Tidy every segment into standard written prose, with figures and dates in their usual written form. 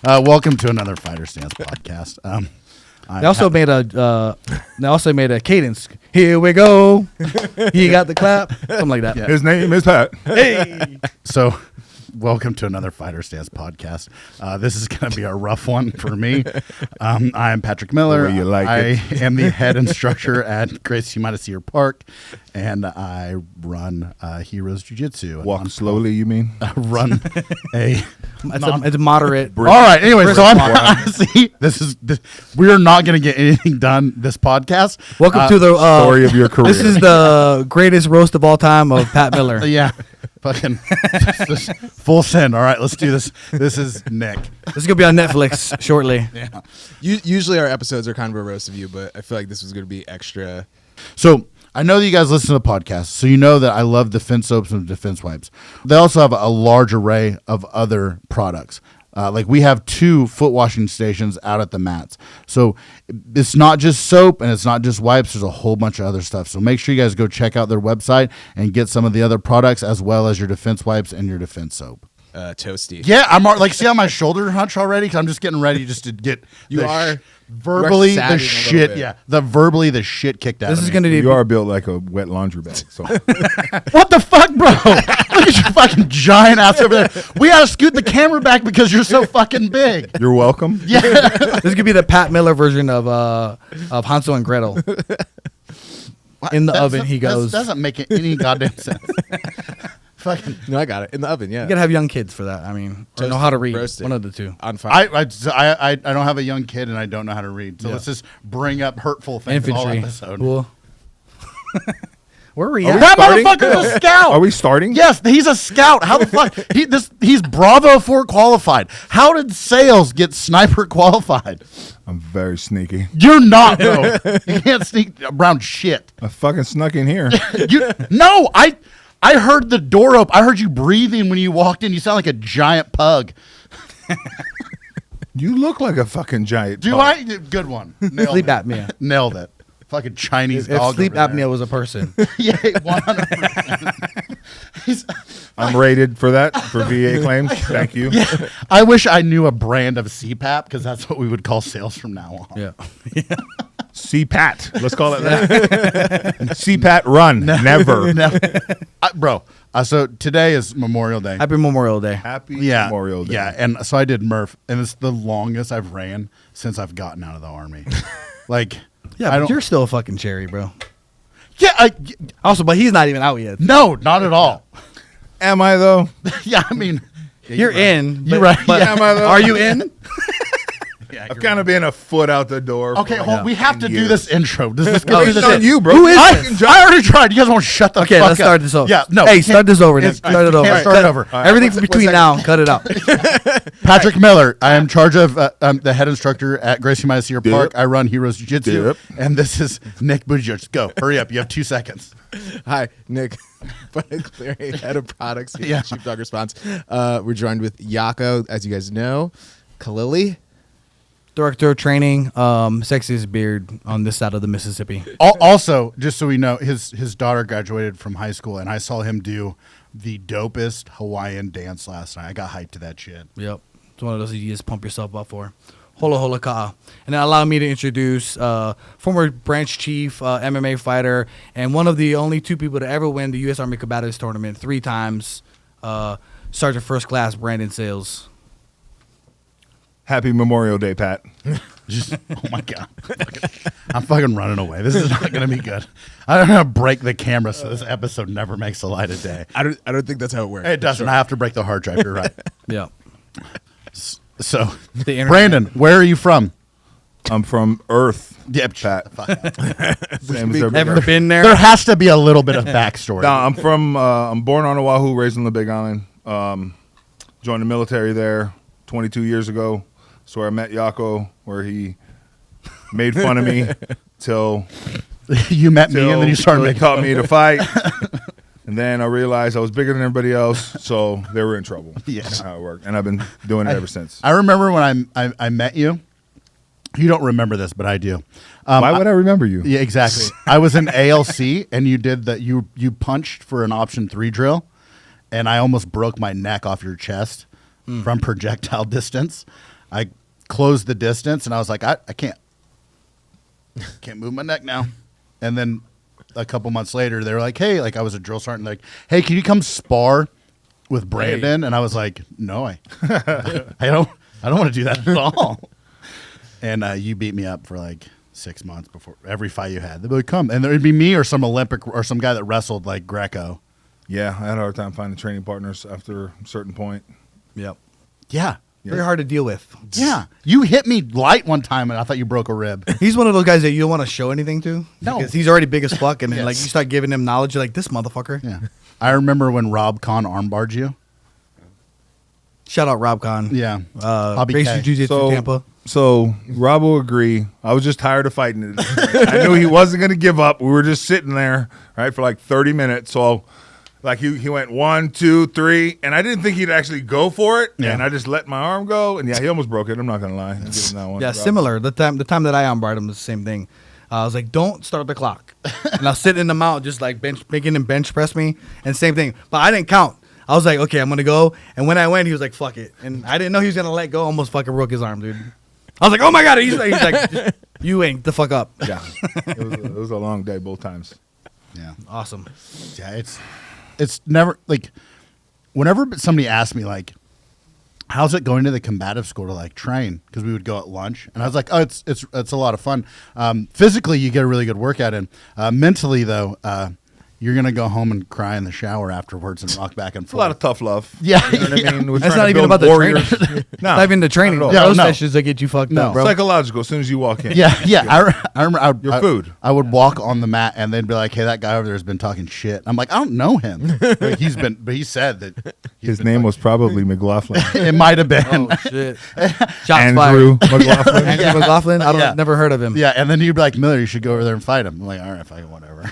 Welcome to another Fighter Stance podcast. They also made a cadence. Here we go. He got the clap. Something like that. Yeah. His name is Pat. Hey. So, welcome to another Fighter Stance podcast. This is going to be a rough one for me. I am Patrick Miller. The way you like I am the head instructor at Gracie Middleweight Park, and I run Heroes Jiu-Jitsu. Walk slowly, you mean? Run a... It's a moderate. All right. Anyway, so I'm honestly, we are not going to get anything done this podcast. Welcome to the story of your career. This is the greatest roast of all time of Pat Miller. Yeah. Fucking full send. All right, let's do this. This is Nick. This is gonna be on Netflix shortly. Yeah. Usually our episodes are kind of a roast of you, but I feel like this was going to be extra. So I know that you guys listen to the podcast, so you know that I love defense soaps and defense wipes. They also have a large array of other products. Like we have 2 foot washing stations out at the mats. So it's not just soap and it's not just wipes. There's a whole bunch of other stuff. So make sure you guys go check out their website and get some of the other products as well as your defense wipes and your defense soap. Toasty. Yeah, I'm like, see how my shoulder hunch already? Because I'm just getting ready just to get verbally the shit. Yeah, verbally the shit kicked out of me. This is going to be... You are built like a wet laundry bag. So. What the fuck, bro? Look at your fucking giant ass over there. We gotta scoot the camera back because you're so fucking big. You're welcome. Yeah. This could be the Pat Miller version of Hansel and Gretel. In the oven, he goes. That doesn't make any goddamn sense. Fucking. No, I got it. In the oven, yeah. You gotta have young kids for that. I mean, or know how to read. Roasted. One of the two. On fire. I don't have a young kid and I don't know how to read. So let's just bring up hurtful things all Infantry. episode. Cool. Where are we Are at? we That starting? motherfucker's a scout. Are we starting? Yes, he's a scout. How the fuck? He's Bravo 4 qualified. How did Sayles get sniper qualified? I'm very sneaky. You're not, bro. You can't sneak around shit. I fucking snuck in here. No, I heard the door open. I heard you breathing when you walked in. You sound like a giant pug. You look like a fucking giant. Do pug. I? Good one. Nailed Sleep it. apnea. Nailed it. Fucking Chinese If dog. sleep over there. apnea was a person. Yeah, 100%. I'm rated for that, for VA claims. Thank you. Yeah, I wish I knew a brand of CPAP because that's what we would call sales from now on. Yeah. CPAT. Let's call it that. CPAT run. Never. Bro, so today is Memorial Day. Happy Memorial Day. Happy Yeah, Memorial Day. Yeah, and so I did Murph, and it's the longest I've ran since I've gotten out of the Army. Like, Yeah, but you're still a fucking cherry, bro. Yeah, Also, but he's not even out yet. no, not at all. Am I, though? Yeah, I mean, You're in. You're but- right. But Am I, though? are you in? yeah, I've kind of been a foot out the door. okay. for Hold, we have to do years. this intro. Does this Oh, go through it's this? on you, bro. Who is I this? already tried. You guys won't shut the Okay, fuck let's up. start this over. Yeah, no. Hey, start this over, Nick. It's- Start it over. can't start over. Everything between now, cut it out. Patrick Miller. I am in charge of I'm the head instructor at Gracie Middleweight Park. Yep. I run Heroes Jiu-Jitsu. Yep. And this is Nick Buttigieg. Go. Hurry up. You have 2 seconds. Hi, Nick. Cleary, head of products here Yeah. at Sheepdog Response. We're joined with Yako, as you guys know. Kalili. Director of training, sexiest beard on this side of the Mississippi. Also, just so we know, his daughter graduated from high school, and I saw him do the dopest Hawaiian dance last night. I got hyped to that shit. Yep. It's one of those you just pump yourself up for. Hola hola ka'a. And then allow me to introduce former branch chief, MMA fighter, and one of the only 2 people to ever win the U.S. Army Combatives Tournament 3 times, Sergeant First Class Brandon Sayles. Happy Memorial Day, Pat. Just, oh my God. I'm fucking running away. This is not going to be good. I'm going to break the camera so this episode never makes the light of day. I don't think that's how it works. It doesn't. Sure. I have to break the hard drive. You're right. Yeah. So, The internet. Brandon, where are you from? I'm from Earth, Yeah, Pat. Same as Ever everybody. been There there? has to be a little bit of backstory. No, I'm from. I'm born on Oahu, raised on the Big Island. Joined the military there 22 years ago. That's where I met Yako, where he made fun of me till You met me and then you started till he making taught me to fight. And then I realized I was bigger than everybody else, so they were in trouble. Yeah. That's how it worked, and I've been doing it ever since. I remember when I met you. You don't remember this, but I do. Why would I remember you? Yeah, exactly. I was in ALC, and you did that. You punched for an option 3 drill, and I almost broke my neck off your chest from projectile distance. I closed the distance, and I was like, I can't move my neck now. And then a couple months later, they were like, hey, like I was a drill sergeant, like, hey, can you come spar with Brandon? And I was like, no, I don't want to do that at all. And you beat me up for like 6 months before every fight you had. They'd be like, come. And there'd be me or some Olympic or some guy that wrestled like Greco. Yeah, I had a hard time finding training partners after a certain point. Yep. Yeah. Very hard to deal with. Yeah. You hit me light one time, and I thought you broke a rib. He's one of those guys that you don't want to show anything to. No. Because he's already big as fuck, and then Yes. like you start giving him knowledge, you're like, this motherfucker. Yeah. I remember when Rob Kahn armbarred you. Shout out Rob Kahn. Yeah. Bobby Gracie K. Jiu-Jitsu Tampa. So Rob will agree. I was just tired of fighting it. I knew he wasn't going to give up. We were just sitting there, right, for like 30 minutes. So like he went 1, 2, 3, and I didn't think he'd actually go for it. Yeah. And I just let my arm go, and yeah, he almost broke it. I'm not going to lie. I'll give him that one. Yeah, Rob. similar. The time that I armbarred him was the same thing. I was like, don't start the clock. And I was sitting in the mount just like making him bench press me, and same thing. But I didn't count. I was like, okay, I'm going to go. And when I went, he was like, fuck it. And I didn't know he was going to let go. Almost fucking broke his arm, dude. I was like, oh my God. He's like you ain't the fuck up. Yeah, it was a long day both times. Yeah. Awesome. Yeah, it's never like whenever somebody asks me like, how's it going to the combative school to like train? Because we would go at lunch, and I was like, oh, it's a lot of fun. Physically, you get a really good workout in. Mentally, though, you're gonna go home and cry in the shower afterwards and rock back and It's forth. a lot of tough love. Yeah. You know what I mean? We're That's trying not to even build about the warriors. training. No, Not even the training. not at all. Yeah, Those no. sessions that get you fucked No. up, bro. Psychological. As soon as you walk in. Yeah. I remember Your food. I would walk on the mat, and they'd be like, "Hey, that guy over there has been talking shit." I'm like, I don't know him. Like, but he said that His name was probably McLaughlin. it might have been. Oh, shit. Shots Andrew fired. McLaughlin. Andrew McLaughlin? I don't Yeah. never heard of him. Yeah, and then you'd be like, Miller, you should go over there and fight him. I'm like, all right, fine, whatever.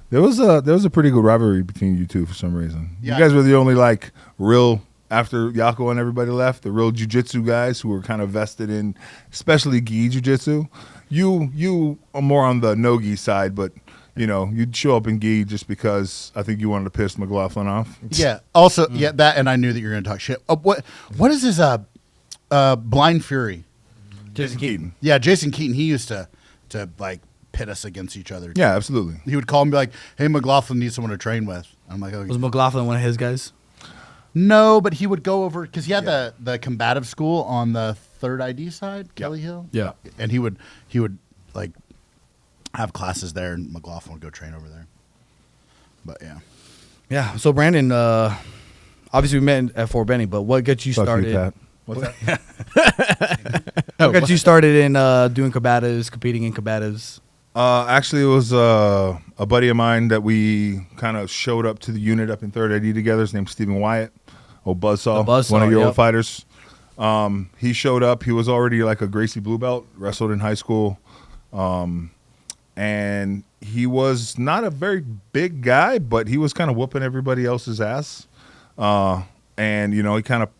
There was a pretty good rivalry between you two for some reason. Yeah. You guys were the only like real, after Yako and everybody left, the real jiu-jitsu guys who were kind of vested in, especially gi jiu-jitsu. You are more on the no gi side, but you know you'd show up in gi just because I think you wanted to piss McLaughlin off. Yeah. Also, yeah, that, and I knew that you were going to talk shit. What is his Blind Fury? Jason Keaton. Yeah, Jason Keaton. He used to like pit us against each other. Yeah, absolutely. He would call and be like, "Hey, McLaughlin needs someone to train with." I'm like, "Oh, Was McLaughlin one of his guys? no," but he would go over because he had the combative school on the 3rd ID side, Kelly Hill. Yeah. And he would like have classes there, and McLaughlin would go train over there. But yeah. Yeah. So Brandon, obviously we met at Fort Benning, but what got you Fuck started? you, Pat. What's that? What got you started in doing combatives, competing in combatives? Actually, it was a buddy of mine that we kind of showed up to the unit up in 3rd ID together. His name's Stephen Wyatt, old Buzzsaw, one of your old fighters. He showed up. He was already like a Gracie blue belt, wrestled in high school. And he was not a very big guy, but he was kind of whooping everybody else's ass. And, you know, he kind of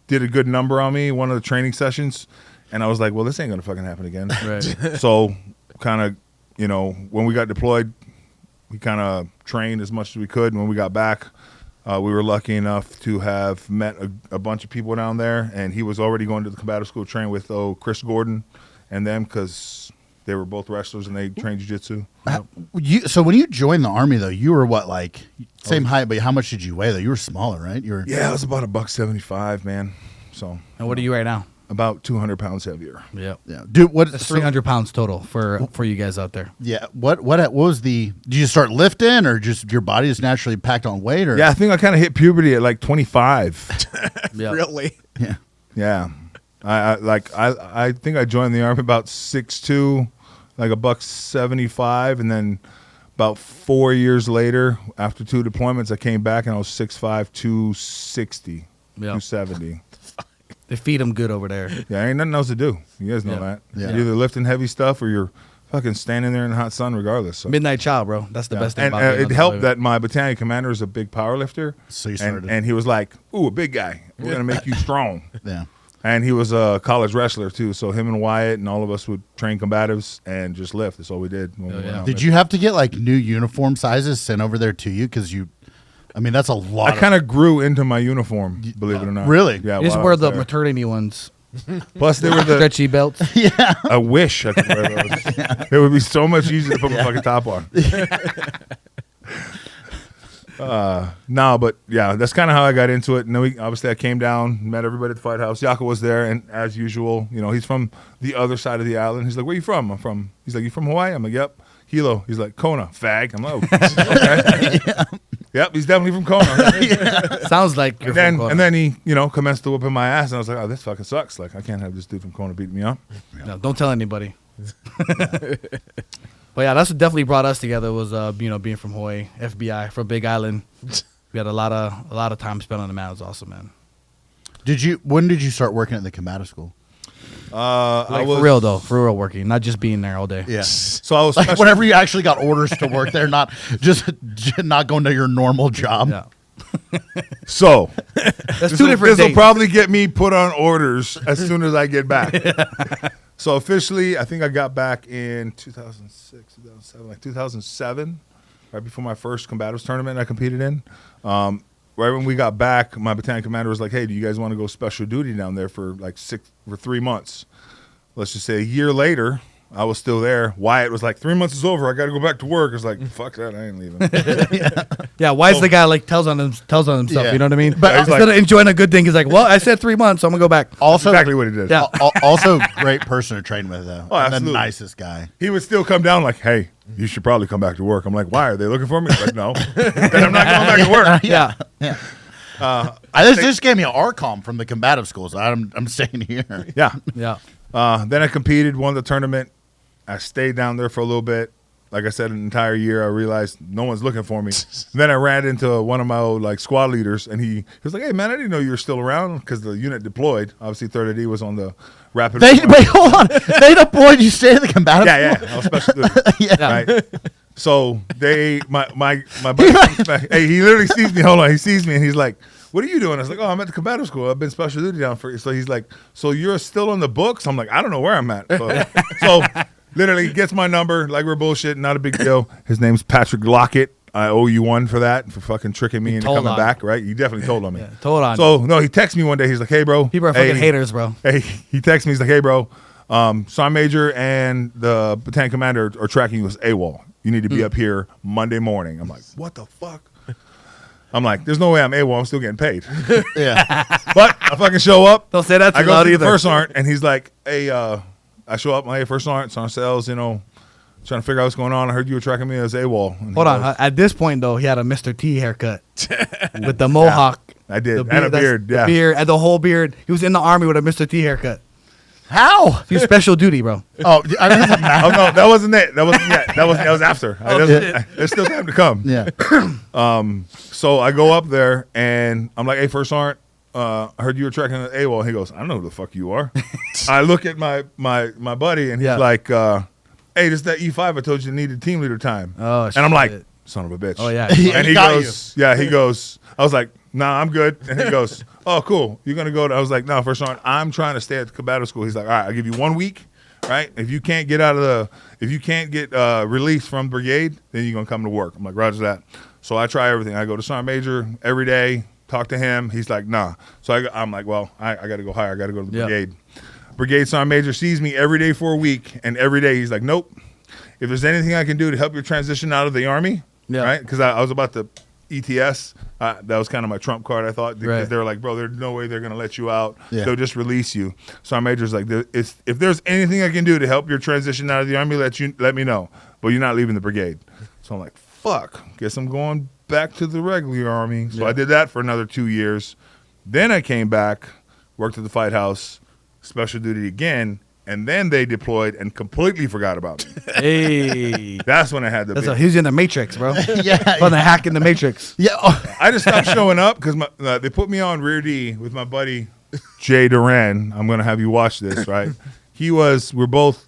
did a good number on me one of the training sessions. And I was like, well, this ain't going to fucking happen again. Right. So kind of, you know, when we got deployed, we kind of trained as much as we could. And when we got back, we were lucky enough to have met a bunch of people down there. And he was already going to the combative school to train with Chris Gordon and them because they were both wrestlers and they trained jiu-jitsu. So when you joined the Army, though, you were what, like same height, but how much did you weigh, though? You were smaller, right? You were. Yeah, I was about $175, man. So And what are you right now? about 200 pounds heavier. Yeah. Yeah, dude. What? That's 300 pounds total for you guys out there. Yeah. What was the? Did you start lifting, or just your body is naturally packed on weight, or? Yeah, I think I kind of hit puberty at like 25. Yeah. Really? Yeah. Yeah. I think I joined the Army about 6'2", like $175, and then about 4 years later, after 2 deployments, I came back and I was 6'5", 260, 270. They feed them good over there. Yeah, ain't nothing else to do. You guys know Yeah. that. Yeah. You're either lifting heavy stuff or you're fucking standing there in the hot sun regardless. So. Midnight child, bro. That's the best thing And about being it on the helped deployment. that my battalion commander is a big power lifter. So you started. And he was like, ooh, a big guy. We're going to make you strong. Yeah. And he was a college wrestler, too. So him and Wyatt and all of us would train combatives and just lift. That's all we did. When we went out. Did you have to get like new uniform sizes sent over there to you because you I mean, that's a lot. I kind of grew into my uniform, believe it or not. Really? Yeah. You just while I wear was the there. maternity ones. Plus, they were the. Stretchy belts. I wish I could wear those. It would be so much easier to put my fucking top on. No, but yeah, that's kind of how I got into it. And then obviously I came down, met everybody at the fight house. Yako was there, and as usual, he's from the other side of the island. He's like, "Where you from?" He's like, "You from Hawaii?" I'm like, "Yep." Hilo. He's like, "Kona, fag." I'm like, "Oh, okay." Yep, he's definitely from Kona. Sounds like you're from Kona. And then he, commenced to whooping my ass, and I was like, "Oh, this fucking sucks. Like, I can't have this dude from Kona beating me up." No, don't tell anybody. But yeah, that's what definitely brought us together was being from Hawaii, FBI, from Big Island. We had a lot of time spent on the mat. It was awesome, man. When did you start working at the combative school? For real working, not just being there all day. Yeah. So I was Like whenever you actually got orders to work there, not just not going to your normal job. Yeah. So That's two different This will days. probably get me put on orders as soon as I get back. So officially, I think I got back in 2006, 2007, like 2007, right before my first combatives tournament I competed in. Right when we got back, my battalion commander was like, "Hey, do you guys want to go special duty down there for 3 months?" Let's just say a year later, I was still there. Wyatt was like, 3 months is over. I got to go back to work. I was like, fuck that. I ain't leaving. Yeah, why is the guy like tells on himself? Yeah. You know what I mean? But But he's instead of enjoying a good thing, he's like, "Well, I said 3 months, so I'm gonna go back." Also, Exactly what he did. Yeah. Also, great person to train with, though. Oh, And the absolutely. nicest guy. He would still come down like, "Hey, you should probably come back to work." I'm like, "Why? Are they looking for me?" He's like, "No." Then I'm not going back to work. Yeah. This just gave me an RCOM from the combative schools. I'm staying here. Yeah. Yeah. Then I competed, won the tournament. I stayed down there for a little bit. Like I said, an entire year. I realized no one's looking for me. Then I ran into one of my old squad leaders, and he was like, "Hey man, I didn't know you were still around," because the unit deployed. Obviously, 3rd AD was on the rapid. Wait, hold on. They deployed you stay in the combative Yeah, school? I was special duty. Yeah. Right. So my buddy, hey, he literally sees me. Hold on, he sees me and he's like, "What are you doing?" I was like, "Oh, I'm at the combative school. I've been special duty down for." So he's like, "So you're still on the books?" I'm like, "I don't know where I'm at." So literally gets my number. Like we're bullshit, not a big deal. His name's Patrick Lockett. I owe you one for that, for fucking tricking me into told coming on back. Right? You definitely told on me. Yeah, told on. So no, he texts me one day. He's like, "Hey, bro." People are fucking haters, bro. Hey, he texts me. He's like, "Hey, bro, Sergeant Major and the battalion commander are tracking you as AWOL. You need to be up here Monday morning." I'm like, "What the fuck?" I'm like, "There's no way I'm AWOL. I'm still getting paid." Yeah. But I fucking show up. Don't say that too I go loud to the either. first sergeant, and he's like, "Hey, I show up. My first sergeant, Sayles, trying to figure out what's going on. I heard you were tracking me as AWOL." And he Hold on. goes, At this point, though, he had a Mr. T haircut with the mohawk. I did. The And a that's- beard, yeah. The beard, and the whole beard. He was in the army with a Mr. T haircut. How? He was special duty, bro. Oh, I mean, that's a Oh no, that wasn't it. That wasn't yet. That was after. There's still time to come. yeah. So I go up there and I'm like, "Hey, first sergeant, I heard you were tracking the AWOL." He goes, "I don't know who the fuck you are." I look at my buddy and he's Yeah. like, "Hey, this is that E5 I told you needed team leader time." Oh, and I'm like, shit. "Son of a bitch." Oh, yeah. Yeah, And he he got goes, "Yeah." He goes, I was like, "Nah, I'm good." And he goes, "Oh, cool. You're gonna go to?" I was like, "No, first sergeant, I'm trying to stay at the combative school." He's like, "All right, I'll give you 1 week. Right? If you can't get released from brigade, then you're gonna come to work." I'm like, "Roger that." So I try everything. I go to Sergeant Major every day, talk to him. He's like, "Nah." So I'm like, "Well, I got to go higher. I got to go to the Yep. brigade." Brigade Sergeant Major sees me every day for a week, and every day he's like, "Nope. If there's anything I can do to help your transition out of the Army," Yeah. right? Because I was about to ETS. That was kind of my trump card, I thought, because Right. they were like, "Bro, there's no way they're going to let you out. Yeah. They'll just release you." So our major's like, "If there's anything I can do to help your transition out of the Army, let me know. But you're not leaving the brigade." So I'm like, "Fuck. Guess I'm going back to the regular Army." So I did that for another 2 years. Then I came back, worked at the fight house, special duty again, and then they deployed and completely forgot about me. Hey. That's when I had the big. He was in the Matrix, bro. Yeah. From the hack in the Matrix. Yeah. Oh, I just stopped showing up because they put me on rear D with my buddy Jay Duran. I'm going to have you watch this, right? We're both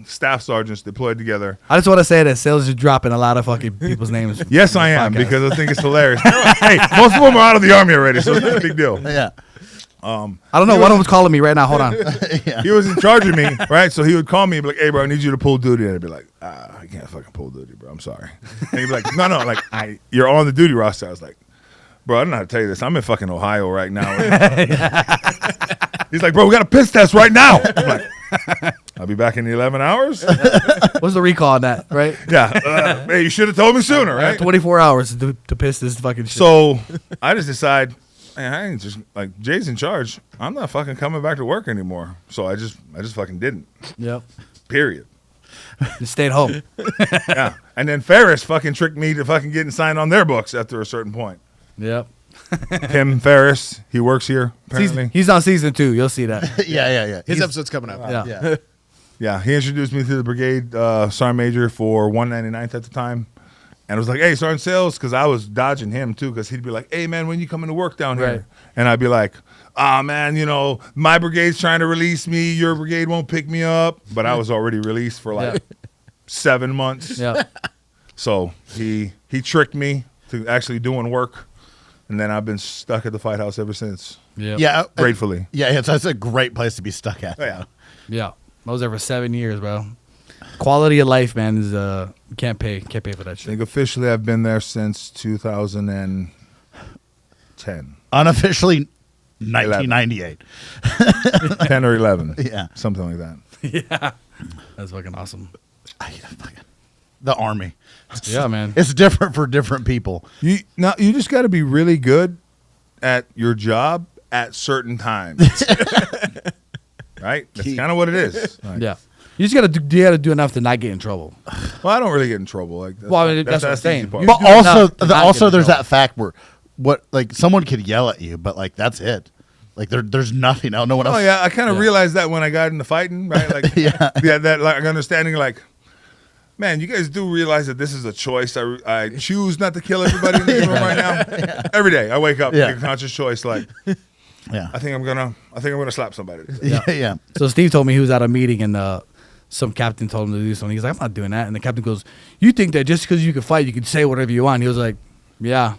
staff sergeants deployed together. I just want to say that Sayles is dropping a lot of fucking people's names. Yes, I am, because I think it's hilarious. Hey, most of them are out of the Army already, so it's not a big deal. yeah. I don't know. One of them's calling me right now. Hold on. He was in charge of me, right? So he would call me and be like, "Hey, bro, I need you to pull duty." And I'd be like, "I can't fucking pull duty, bro. I'm sorry." And he'd be like, "No, like you're on the duty roster." I was like, Bro, I don't know how to tell you this. I'm in fucking Ohio right now. He's like, bro, we got a piss test right now. I'm like, I'll be back in 11 hours. What's the recall on that, right? Yeah. Hey, you should have told me sooner, I have right? 24 hours to piss this fucking shit. So I just decide, man, I ain't just like Jay's in charge. I'm not fucking coming back to work anymore. So I just fucking didn't. Yep. Period. Just stayed home. Yeah. And then Ferris fucking tricked me to fucking getting signed on their books after a certain point. Yep. Tim Ferris, he works here apparently. He's on season 2. You'll see that. Yeah. His episode's coming up. Yeah. Yeah, he introduced me to the brigade sergeant major for 199th at the time. And I was like, hey, Sergeant Sayles, because I was dodging him too, because he'd be like, hey, man, when you coming to work down here? Right. And I'd be like, man, you know, my brigade's trying to release me. Your brigade won't pick me up. But I was already released for like 7 months. Yeah. So he tricked me to actually doing work. And then I've been stuck at the fight house ever since. Yeah. Gratefully. Yeah, it's a great place to be stuck at. Oh, yeah. Yeah. I was there for 7 years, bro. Quality of life, man, is you can't pay for that I shit. think officially I've been there since 2010. Unofficially, 1998. 10 or 11. Yeah. Something like that. Yeah. That's fucking awesome. The Army. Yeah, man. It's different for different people. You just got to be really good at your job at certain times. Right? That's kind of what it is. Like, Yeah. You just gotta do enough to not get in trouble. well, I don't really get in trouble. Like, Well, I mean, that's what I'm the easy saying. part. You But do enough also, to not get in there's trouble. that fact where someone could yell at you, but like that's it. Like there's nothing else. No one else. Oh yeah, I kind of Yeah. realized that when I got into fighting, right? Like, Yeah. that like understanding, like, man, you guys do realize that this is a choice. I choose not to kill everybody in this room right now. Every day I wake up, Yeah. make a conscious choice. Like, Yeah. I think I'm gonna slap somebody. Yeah. So Steve told me he was at a meeting and some captain told him to do something. He's like, I'm not doing that. And the captain goes, you think that just because you can fight, you can say whatever you want? He was like, yeah.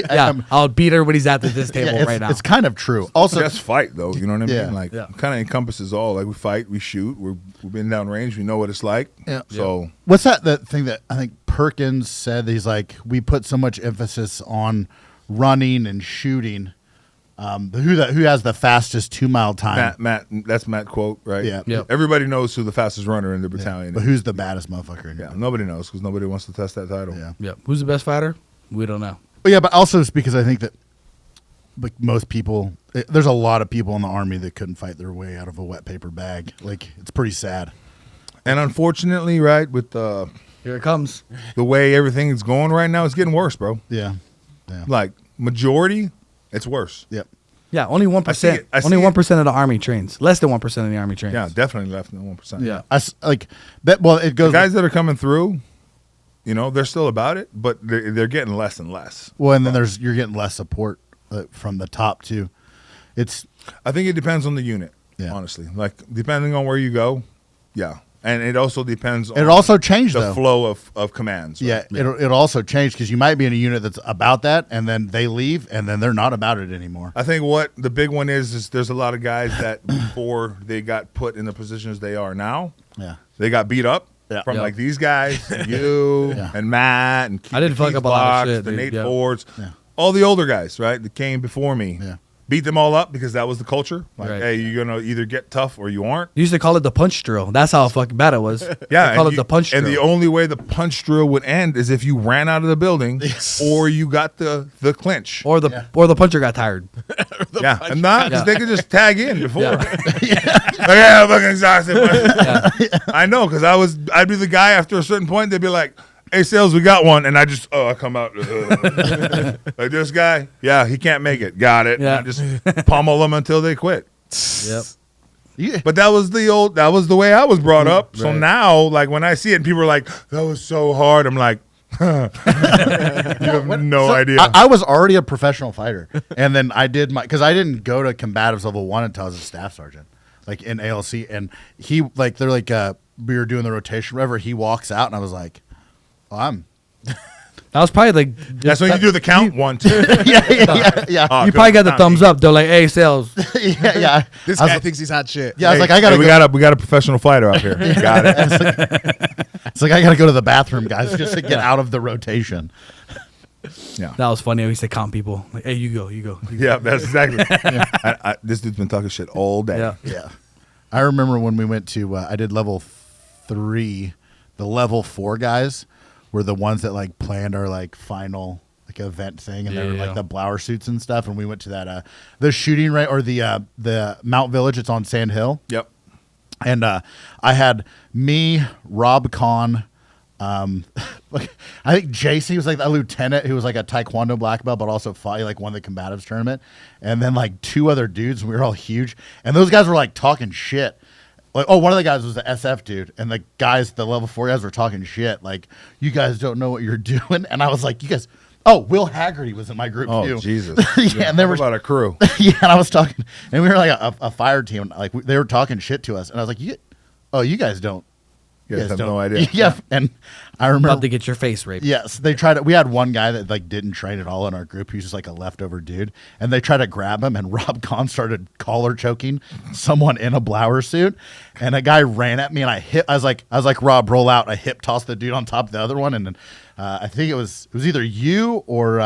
Yeah, I'll beat everybody's at this table it's, right now. It's kind of true. Also, Just fight though, you know what I mean? Yeah. Like, Yeah. kind of encompasses all. Like, we fight, we shoot, we've been down range, we know what it's like. Yeah. So what's that thing that I think Perkins said? He's like, we put so much emphasis on running and shooting. Who has the fastest 2 mile time? Matt, that's Matt quote, right? Yeah. Yep. Everybody knows who the fastest runner in the battalion But is. who's the baddest motherfucker in Yeah, here? nobody knows because nobody wants to test that title. Yeah. Yeah. Who's the best fighter? We don't know. But yeah, but also it's because I think that like most people, there's a lot of people in the Army that couldn't fight their way out of a wet paper bag. Like, it's pretty sad. And unfortunately, right, with the Here it comes. way everything is going right now, it's getting worse, bro. Yeah. Yeah. Like, majority, it's worse. Yep. Yeah, only 1%. I see it. Only 1% of the Army trains. Less than 1% of the Army trains. Yeah, definitely less than 1%. Yeah. Like that. Well, it The goes. guys that are coming through, you know, they're still about it, but they're getting less and less. Well, and then you're getting less support from the top too. It's I think it depends on the unit, Yeah. honestly. Like, depending on where you go, yeah. And it also depends on it also changed the though. flow of commands. Right? Yeah, it'll also change because you might be in a unit that's about that, and then they leave, and then they're not about it anymore. I think what the big one is there's a lot of guys that before they got put in the positions they are now, Yeah. they got beat up Yeah. from Yeah. like these guys, and you Yeah. and Matt and Keith, I didn't fuck Keith up a lot of Blocks, shit, the dude. Nate Yeah. Fords, Yeah. all the older guys, right, that came before me. Yeah. Beat them all up because that was the culture. Like, Right. hey, you're gonna either get tough or you aren't. You used to call it the punch drill. That's how fucking bad it was. Yeah, They call and it the punch drill. And the only way the punch drill would end is if you ran out of the building or you got the clinch. or the puncher got tired. Yeah, and not because Yeah. they could just tag in before. Yeah. Like, yeah, I'm fucking exhausted. I know, because I'd be the guy after a certain point. They'd be like, "Hey, Sayles, we got one," and I come out like this guy. Yeah, he can't make it. Got it. Yeah. And I just pummel them until they quit. Yep. Yeah. But that was the way I was brought up. So Right. now, like when I see it, and people are like, "That was so hard." I'm like, you have no So, idea. I was already a professional fighter, and then I did because I didn't go to combatives level 1 until I was a staff sergeant, like in ALC. And he like they're like we were doing the rotation, whatever. He walks out, and I was like, "Oh, I'm." That was probably like. That's when you do the count 1, 2. Yeah. Oh, You probably got the not thumbs me. up. They're like, "Hey, Sayles." Yeah. This I was guy like- thinks he's hot shit. Yeah, I was Hey, like, I gotta. hey, we got a professional fighter out here. Got it. It's like I gotta go to the bathroom, guys, just to get out of the rotation. Yeah. That was funny. He said count people. Like, hey, you go. Yeah, that's exactly. This dude's been talking shit all day. Yeah. Yeah. I remember when we went to, I did level 3, the level 4 guys were the ones that like planned our like final like event thing. And they were like the blower suits and stuff. And we went to that, the shooting range or the Mount Village. It's on Sand Hill. Yep. And I had me, Rob Kahn, like I think JC was like a lieutenant who was like a Taekwondo black belt, but also fought like won the combatives tournament. And then like 2 other dudes, and we were all huge. And those guys were like talking shit. Like, one of the guys was the SF dude, and the guys, the level 4 guys were talking shit. Like, you guys don't know what you're doing. And I was like, you guys, Will Haggerty was in my group too. Oh, Jesus. Yeah, and they were about a crew. yeah, and I was talking, and we were like a fire team. Like they were talking shit to us, and I was like, you guys don't. You guys have no idea. Yeah, and I remember About to get your face raped. Yes, they tried it. We had one guy that like didn't train at all in our group. He was just like a leftover dude, and they tried to grab him. And Rob Kahn started collar choking someone in a blower suit, and a guy ran at me, and I was like, Rob, roll out. I hip tossed the dude on top of the other one, and then I think it was either you or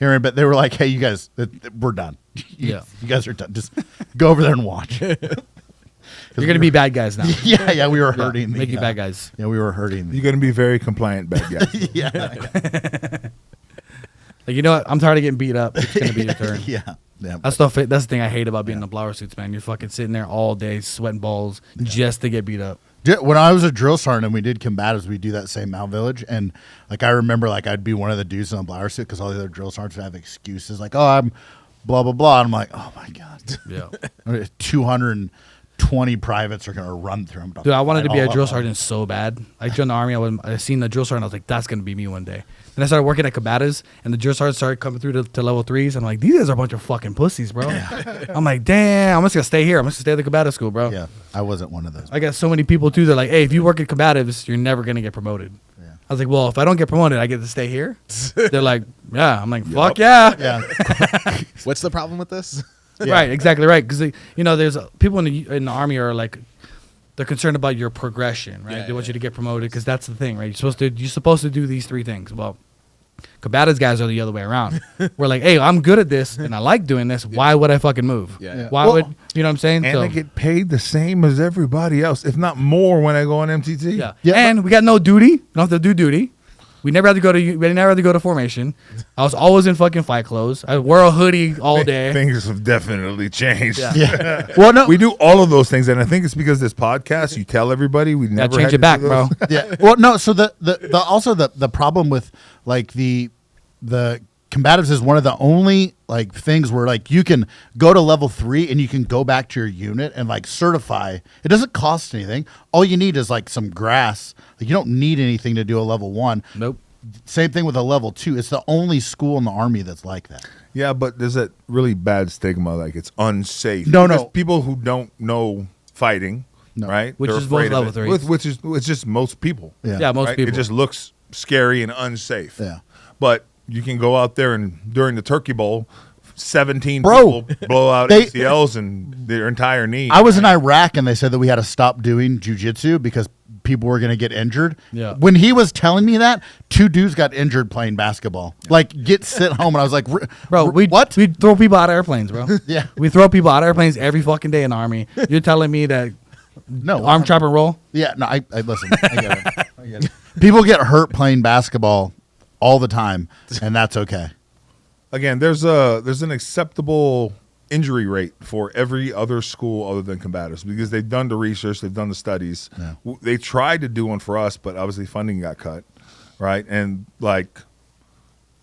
Aaron, but they were like, hey, you guys, we're done. You guys are done. Just go over there and watch. You're going to be bad guys now. Yeah, we were hurting. Make you bad guys. Yeah, we were hurting. You're going to be very compliant bad guys. Yeah. Like, you know what? I'm tired of getting beat up. It's going to be your turn. Yeah. That's the thing I hate about being in the blower suits, man. You're fucking sitting there all day, sweating balls, just to get beat up. When I was a drill sergeant and we did combatives, we do that same Mount Village, and like I remember, like I'd be one of the dudes in a blower suit because all the other drill sergeants would have excuses like, "Oh, I'm blah blah blah," and I'm like, "Oh my god, Yeah. 220 privates are gonna run through them." Dude, I wanted to be a drill sergeant so bad. I joined the army. I seen the drill sergeant. I was like, that's gonna be me one day. Then I started working at combatives, and the drill sergeant started coming through to level 3s. I'm like, these guys are a bunch of fucking pussies, bro. I'm like, damn, I'm just gonna stay here. I'm just gonna stay at the combative school, bro. Yeah, I wasn't one of those. I got so many people too. They're like, hey, if you work at combatives, you're never gonna get promoted. Yeah. I was like, well, if I don't get promoted, I get to stay here. They're like, yeah. I'm like, fuck yeah. Yeah, What's the problem with this? Yeah. Right, exactly right. Because there's people in the army are like, they're concerned about your progression, right? Yeah, They want yeah. you to get promoted because that's the thing, right? You're supposed to do these 3 things. Well, combatives guys are the other way around. We're like, hey, I'm good at this and I like doing this. Why would I fucking move? Yeah. Why would you know what I'm saying? And they get paid the same as everybody else, if not more, when I go on MTT. yeah. Yeah, And we got no duty. We don't have to do duty. We never had to go to formation. I was always in fucking fight clothes. I wore a hoodie all day. Things have definitely changed. Yeah. yeah. Well, no, We do all of those things, and I think it's because this podcast. You tell everybody we never Change had it back, to do bro. those. yeah. Well, no. So the problem with like the combatives is one of the only like things where like you can go to level 3 and you can go back to your unit and like certify. It doesn't cost anything. All you need is like some grass. Like you don't need anything to do a level 1. Nope. Same thing with a level 2. It's the only school in the army that's like that. Yeah, but there's that really bad stigma, like it's unsafe. No. Because people who don't know fighting, right? Which they're is most afraid of level it. 3s. Which is it's just most people. Yeah, most right? people. It just looks scary and unsafe. Yeah. But you can go out there and during the Turkey Bowl, 17 Bro, people blow out they- ACLs and their entire knee. I was in Iraq and they said that we had to stop doing jujitsu because people were going to get injured. Yeah. When he was telling me that, 2 dudes got injured playing basketball. Like get sent home, and I was like, Bro, what? We throw people out of airplanes, bro. Yeah. We throw people out of airplanes every fucking day in the army. You're telling me that No, arm trap and roll? Yeah, no, I listen. I get it. People get hurt playing basketball all the time, and that's okay. Again, there's an acceptable injury rate for every other school other than combatives because they've done the research, they've done the studies. Yeah. They tried to do one for us, but obviously funding got cut, right? And like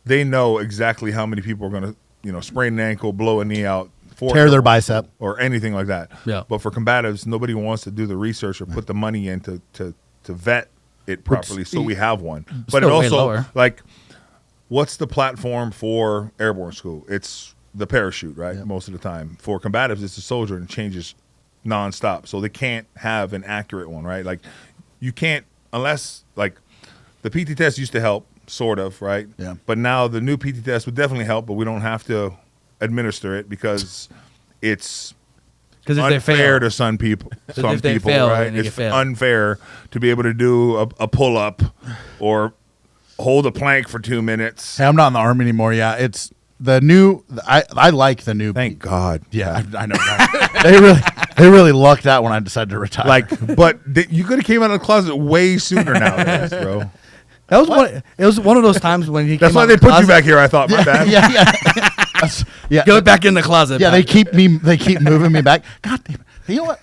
they know exactly how many people are going to, sprain an ankle, blow a knee out, Tear their bicep. or anything like that. Yeah. But for combatives, nobody wants to do the research or put the money in to vet it properly, so we have one. But it still way also lower. like, what's the platform for airborne school? It's the parachute, right? Yep. Most of the time. For combatives, it's a soldier and it changes nonstop. So they can't have an accurate one, right? Like you can't unless like the PT test used to help, sort of, right? Yeah. But now the new PT test would definitely help, but we don't have to administer it because it's Because if they unfair fail, to some people. Some if they people, fail, right? then they It's get failed. unfair to be able to do a pull up or hold a plank for 2 minutes. Hey, I'm not in the Army anymore. Yeah, it's the new. I like the new. Thank God. Yeah, I know. Right? they really lucked out when I decided to retire. You could have came out of the closet way sooner nowadays, bro. That was one. It was one of those times when he. That's came why out they of the put you closet. back here. I thought, my bad. Yeah. Go back in the closet. Yeah, Pat. they keep moving me back. God damn it. You know what?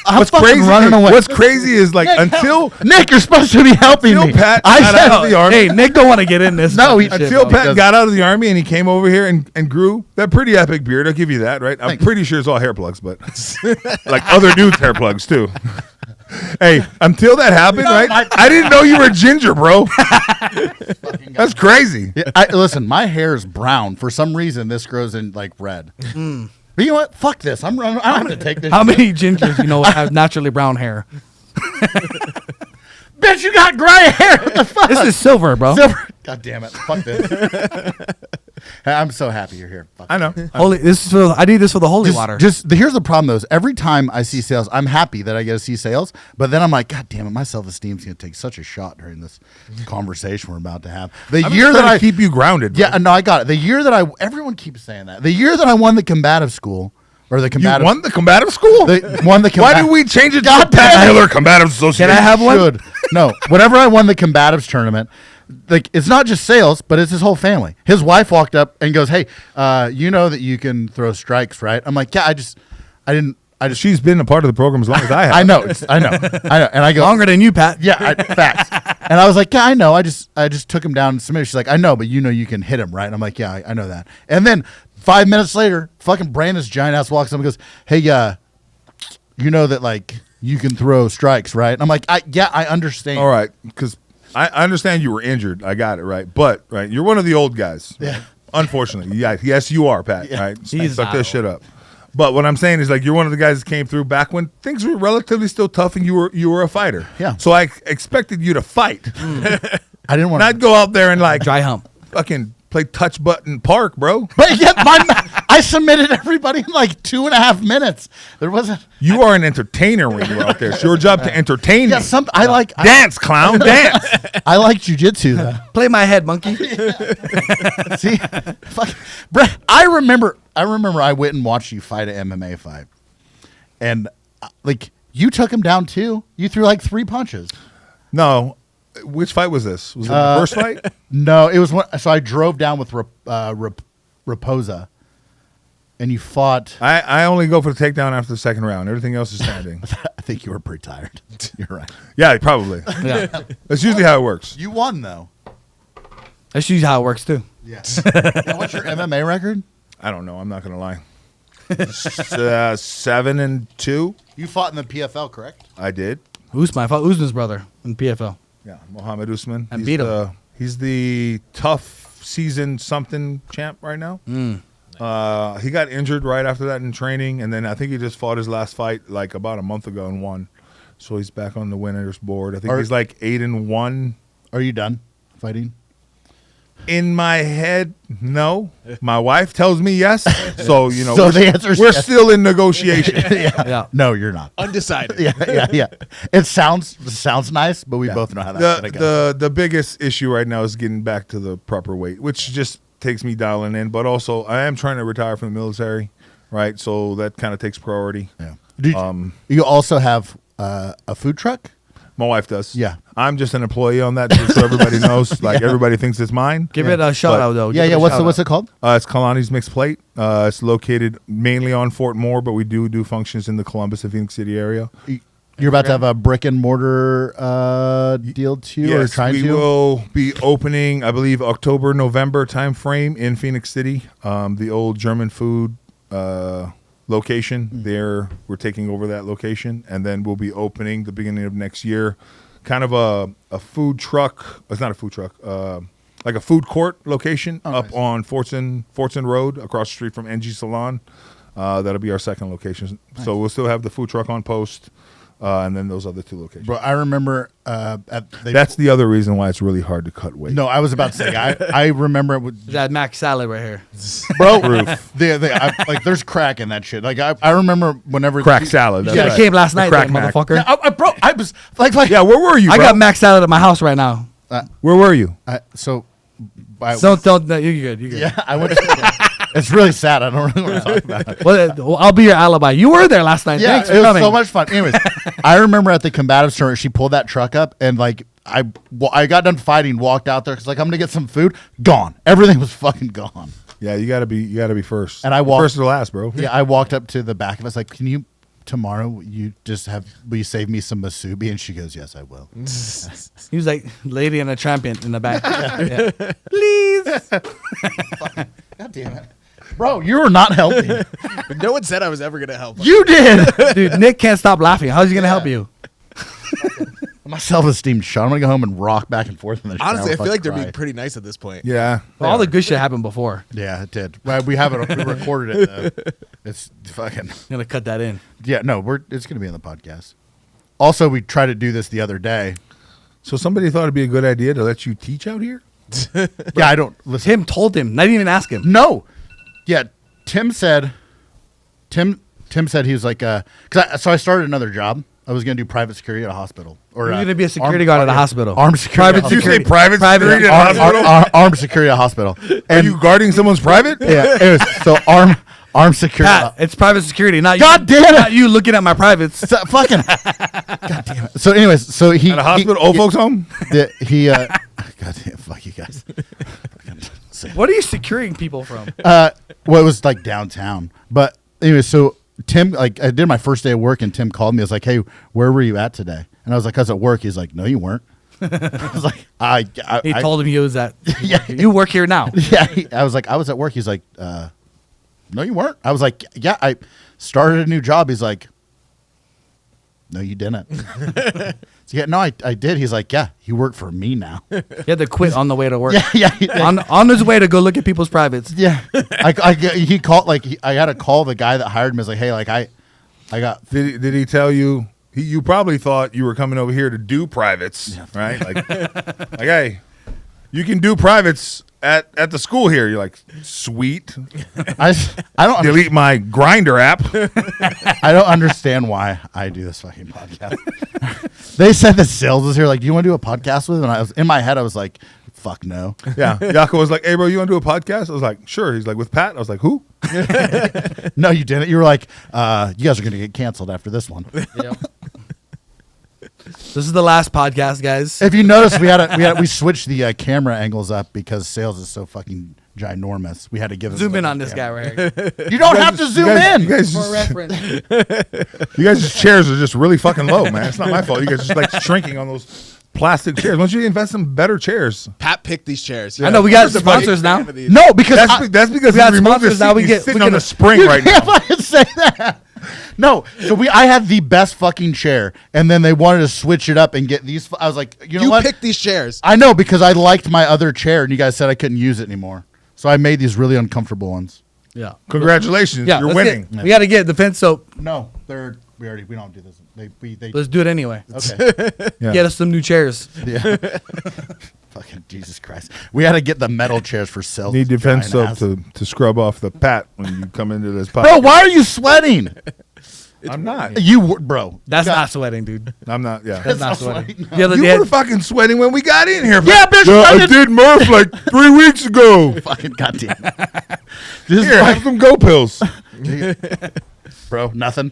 I'm What's fucking crazy? running away. What's crazy is like Nick, until Nick, you're supposed to be helping me. Pat I got said, out of the army. Hey, Nick don't want to get in this. No, fucking shit, Until bro. Pat got out of the army and he came over here and grew that pretty epic beard. I'll give you that, right? I'm Thanks. pretty sure it's all hair plugs, but like other dudes' hair plugs too. Hey, until that happened, right? I didn't know you were ginger, bro. That's crazy. Yeah, listen, my hair is brown. For some reason, this grows in like red. But you know what? Fuck this. I'm going to take this. How many gingers have naturally brown hair? Bitch, you got gray hair. What the fuck? This is silver, bro. Silver. God damn it. Fuck this. Hey, I'm so happy you're here. Fuck. I know. Holy, this is I need this for the holy water. Here's the problem though. Is every time I see Sayles, I'm happy that I get to see Sayles, but then I'm like, God damn it, my self-esteem's gonna take such a shot during this conversation we're about to have. The I'm year just that trying I to keep you grounded. Bro. yeah, no, I got it. The year that everyone keeps saying that. The year that I won the combative school or the You combative won the combative school? won the Why combative. did we change it to God the Pat damn it. Miller Combative Association? Can I have one? Should. No, whenever I won the combatives tournament, like it's not just Sayles, but it's his whole family. His wife walked up and goes, "Hey, you know that you can throw strikes, right?" I'm like, "Yeah, I didn't. She's been a part of the program as long as I have. I know. And I go, Longer than you, Pat. yeah, facts. And I was like, yeah, I know. I just took him down and submitted. She's like, I know, but you know you can hit him, right? And I'm like, yeah, I know that. And then 5 minutes later, fucking Brandon's giant ass walks up and goes, hey, you know that like you can throw strikes, right? And I'm like, yeah, I understand. All right, because I understand you were injured. I got it, right? But, right, you're one of the old guys. Yeah. Unfortunately. Yeah, yes, you are, Pat, right? He's Suck not this shit up. But what I'm saying is, like, you're one of the guys that came through back when things were relatively still tough and you were a fighter. Yeah. So I expected you to fight. I didn't want Not go out there and, like, Dry hump. fucking play touch button park, bro. But yeah, I submitted everybody in like 2.5 minutes. There wasn't. You are an entertainer when you're out there. It's your job to entertain Yeah, me. I like Dance, clown, dance. I like jujitsu though. Play my head, monkey. See, fuck, Brett, I remember I went and watched you fight an MMA fight, and like you took him down too. You threw like 3 punches. No. Which fight was this? Was it the first fight? No, it was one. So I drove down with Raposa, and you fought. I only go for the takedown after the second round. Everything else is standing. I think you were pretty tired. You're right. Yeah, probably. Yeah. That's usually how it works. You won though. That's usually how it works too. Yeah. What's your MMA record? I don't know. I'm not going to lie. 7-2. You fought in the PFL, correct? I did. Usman's brother in PFL. Yeah, Mohammed Usman. And beat him. He's the tough season something champ right now. He got injured right after that in training, and then I think he just fought his last fight like about a month ago and won. So he's back on the winners board. I think he's like 8-1. Are you done fighting? In my head, no. My wife tells me yes. So, So the answer is we're yes. still in negotiation. Yeah. No, you're not. Undecided. Yeah. It sounds nice, but we both know how that's gonna go. The biggest issue right now is getting back to the proper weight, which just takes me dialing in. But also, I am trying to retire from the military, right? So that kind of takes priority. Yeah. You also have a food truck? My wife does. Yeah. I'm just an employee on that, just so everybody knows. Like everybody thinks it's mine. Give it a shout out though. Give it Yeah. a shout What's out. it called? It's Kalani's Mixed Plate. It's located mainly on Fort Moore, but we do functions in the Columbus and Phoenix City area. You're about to have a brick and mortar deal too, or Yes, trying we to? will be opening, I believe, October, November timeframe in Phoenix City. The old German food location there. We're taking over that location, and then we'll be opening the beginning of next year, kind of a food truck. It's not a food truck. Like a food court location up nice. on Fortson Road, across the street from NG Salon. That'll be our second location. Nice. So we'll still have the food truck on post, and then those other 2 locations. Bro, I remember That's the other reason why it's really hard to cut weight. No, I was about to say. I remember it was, That Mac salad right here. bro. Like there's crack in that shit. Like I remember whenever Crack salad. Yeah, it came last night, crack then, Mac. motherfucker. Yeah, bro, I was like Yeah, where were you, I bro? got Mac salad at my house right now. Where were you? So Don't. No, you're good. You're good. yeah, I went. It's really sad. I don't really want to talk about it. Well, I'll be your alibi. You were there last night. Yeah, Thanks it for was coming. so much fun. Anyways, I remember at the combative tournament, she pulled that truck up and like I got done fighting, walked out there because like I'm gonna get some food. Gone. Everything was fucking gone. Yeah, you gotta be first. And I walked first or last, bro. Yeah, I walked up to the back of us like, can you tomorrow? Will you save me some masubi? And she goes, yes, I will. He was like Lady and a Champion in the back. Yeah. Please. God damn it, bro! You were not helping. No one said I was ever gonna help. You did. Dude, Nick can't stop laughing. How's he gonna help you? My self-esteem shot. I'm gonna go home and rock back and forth in the shower. Honestly, I feel like they're cry. being pretty nice at this point. Yeah. Well, all the good shit happened before. Yeah, it did. Well, we have it. We recorded it. Though. It's fucking. I'm gonna cut that in. Yeah, no, it's gonna be in the podcast. Also, we tried to do this the other day. So somebody thought it'd be a good idea to let you teach out here? Yeah, I don't listen. Tim told him. Not even ask him. No. Yeah, Tim said he was like, so I started another job. I was gonna do private security at a hospital. Or You're gonna be a security guard at a hospital. Armed security. Private at a Did you say security. private security at a hospital? Armed security at a hospital. Are And you guarding someone's private? yeah, it was so armed security. Pat, it's private security, not God you. damn it. Not you looking at my privates. So, fucking. God damn it. So, anyways, so he At a hospital, old folks home? God damn, fuck you guys. What are you securing people from? Well, it was like downtown. But anyway, so Tim, like, I did my first day of work, and Tim called me. I was like, "Hey, where were you at today?" And I was like, "I was at work." He's like, "No, you weren't." I was like, He told him he was at. Yeah. You work here now. Yeah, I was like, I was at work. He's like, "No, you weren't." I was like, "Yeah, I started a new job." He's like, "No, you didn't." So, yeah, no, I did. He's like, "Yeah, you work for me now." He had to quit on the way to work. Yeah. On his way to go look at people's privates. Yeah, he called I had to call the guy that hired me. I was like, hey, like I got Did he tell you? You probably thought you were coming over here to do privates, right? Like, hey, you can do privates at the school here. You're like, sweet. I don't Delete my Grinder app. I don't understand why I do this fucking podcast. They said that Sayles was here. Like, do you want to do a podcast with him? And I was in my head. I was like, fuck no. Yeah, Yako was like, hey, bro, you want to do a podcast? I was like, sure. He's like, with Pat? I was like, who? No, you didn't. You were like, you guys are gonna get canceled after this one. Yep. This is the last podcast, guys. If you notice, we switched the camera angles up because Sayles is so fucking ginormous. We had to give him Zoom in on this guy right here. You don't have to zoom in. You guys, For reference. you guys' chairs are just really fucking low, man. It's not my fault. You guys just like shrinking on those plastic chairs. Why don't you invest in better chairs? Pat picked these chairs. I know we got He's a big sponsors fan now. of these. No, because That's because we got he removed sponsors his now. seat. We He's get- sitting we on get the a- spring you right can't now. fucking say that. No, so I had the best fucking chair, and then they wanted to switch it up and get these. I was like, you know You what? picked these chairs. I know because I liked my other chair, and you guys said I couldn't use it anymore, so I made these really uncomfortable ones. Yeah. Congratulations, Yeah. you're let's winning. We got to get defense soap. No, we don't do this. They Let's do it anyway. okay. Yeah. Get us some new chairs. Yeah. Fucking Jesus Christ. We had to get the metal chairs for sale. Need defense soap to scrub off the Pat when you come into this podcast. Bro, why are you sweating? I'm not. Bro. That's You got- not sweating, dude. I'm not. Yeah. That's not not sweating. sweating. Yeah, You were fucking sweating when we got in here. Yeah, bitch. I did Murph like 3 weeks ago. Fucking goddamn. This is Here, have some Go pills. bro, nothing.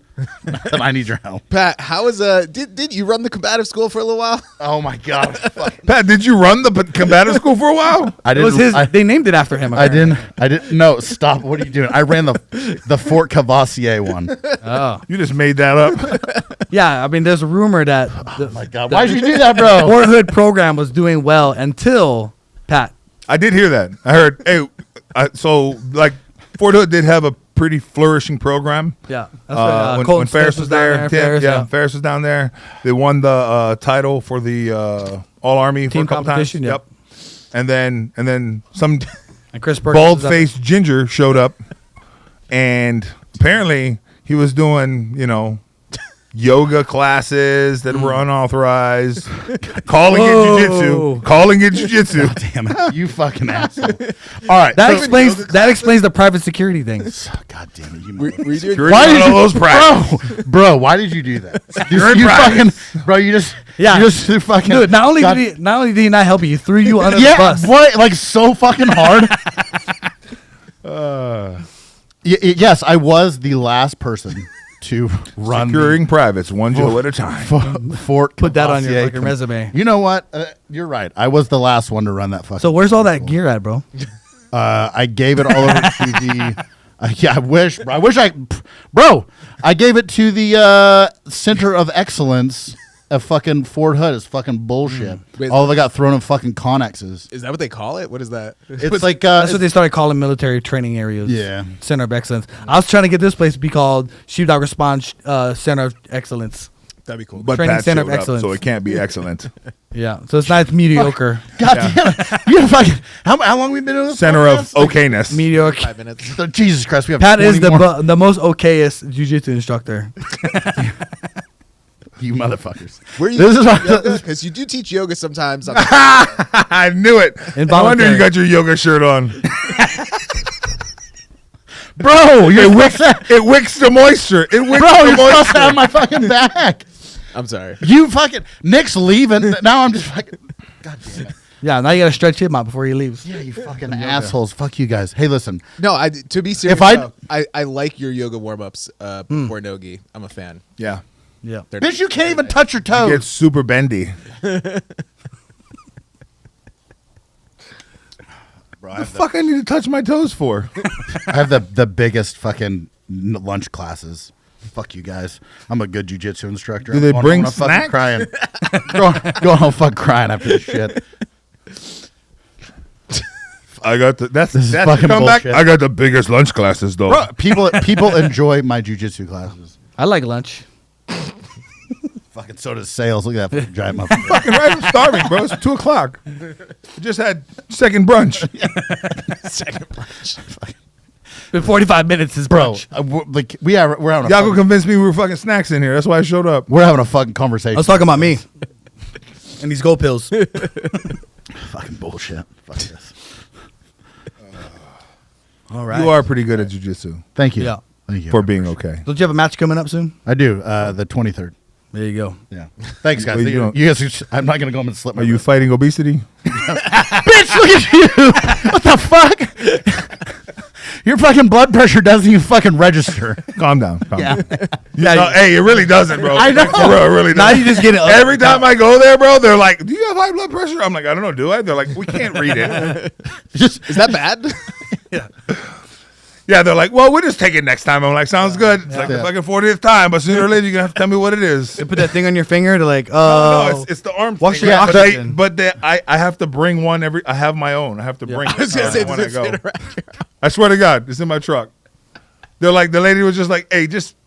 I need your help. Pat, how was did you run the combative school for a little while? Oh my god. Fuck. Pat, did you run the combative school for a while? I It didn't. was his. They named it after him. I didn't. No, stop. What are you doing? I ran the Fort Cavassier one. Oh. You just made that up. Yeah, I mean, there's a rumor that the Oh my god. Why did you do that, bro? Fort Hood program was doing well until Pat. I did hear that. I heard. Hey, so like Fort Hood did have a pretty flourishing program. Yeah. That's When Colton Ferris Stiff was down there, Ferris, yeah, Ferris was down there. They won the title for the All Army Team for a couple competition, times. yep. And then some And Chris Perkins was up- bald-faced ginger showed up, and apparently he was doing yoga classes that were unauthorized, calling Whoa. it jiu-jitsu. Damn it. You fucking asshole. All right. That so- explains the private security thing. God damn it. You Were you doing Why did you all those practice? bro, why did you do that? You're in you practice. fucking, bro, you just Yeah. You just fucking Dude, not only got- did he not help you, he threw you under the yeah, bus. what? Like so fucking hard. Yes, I was the last person to run Securing privates, one Joe at a time. Fort. Put that on your Cavassier fucking resume. You know what? You're right. I was the last one to run that fucking. So where's all that gear at, bro? I gave it all over to the. Yeah, I wish. Bro, I gave it to the Center of Excellence of fucking Fort Hood. It's fucking bullshit. Wait, all of it got thrown in fucking Connexes. Is that what they call it? What is that? It's like That's what they started calling military training areas. Yeah. Center of Excellence. I was trying to get this place to be called Sheepdog Response Center of Excellence. That'd be cool. But Training Pat Center of showed up, Excellence. so it can't be excellent. Yeah. So it's not mediocre. God damn it! You fucking how long we been doing this? Center of podcast? Like, okayness. Mediocre. 5 minutes. Jesus Christ, we have Pat is 20 more. the most okayest jiu-jitsu instructor. You motherfuckers. Where you This is because you do teach yoga sometimes. I knew it. No wonder you got your yoga shirt on. Bro, It wicks the moisture. It wicks bro, the you're supposed to moisture. have my fucking back. I'm sorry. You fucking Nick's leaving. Now I'm just fucking. God damn it. Yeah, now you got to stretch him out before he leaves. Yeah, you fucking assholes. Fuck you guys. Hey, listen. No, to be serious, If I- though, I like your yoga warm ups before nogi. I'm a fan. Yeah. Yeah. They're Bitch, you can't even nice. touch your toes. It's super bendy. Bro, What the fuck I need to touch my toes for? I have the biggest fucking lunch classes. Fuck you guys. I'm a good jujitsu instructor. Do I'm they going bring home fucking snacks? crying. Going home fucking crying after this shit. I got the that's This is the fucking comeback. bullshit. I got the biggest lunch classes though. Bro, people enjoy my jujitsu classes. I like lunch. Fucking so does Sayles. Look at that fucking giant motherfucker. Fucking right, I'm starving, bro. It's 2:00. I just had second brunch. Second lunch. In 45 minutes is Bro, brunch. we're having a Yago fucking, convinced me we were fucking snacks in here. That's why I showed up. we're having a fucking conversation. I was talking about me and these gold pills. Fucking bullshit. Fuck this. All right. You are pretty good at jujitsu Thank you. Yeah. Thank you. for being okay. Don't you have a match coming up soon? I do. The 23rd. There you go. Yeah. Thanks, guys. Well, you You don't- guys, I'm not gonna go home and slip my. Are you fighting obesity? Bitch, look at you! What the fuck? Your fucking blood pressure doesn't even fucking register. Calm down. Calm Yeah. down. No, hey, it really doesn't, bro. I know. Like, for real, it really Now doesn't. you just get it. Every time I go there, bro, they're like, "Do you have high blood pressure?" I'm like, "I don't know. Do I?" They're like, "We can't read it." Just Is that bad? Yeah, they're like, "Well, we'll just take it next time." I'm like, "Sounds good." It's like the Yeah. fucking 40th time, but sooner or later you're gonna have to tell me what it is. They put that thing on your finger to like, No, it's the arm. Wash thing. your But oxygen. I have to bring one every. I have my own. I have to bring. I was gonna say, when does I it go. fit around your I swear to God, it's in my truck. They're like, the lady was just like, "Hey, just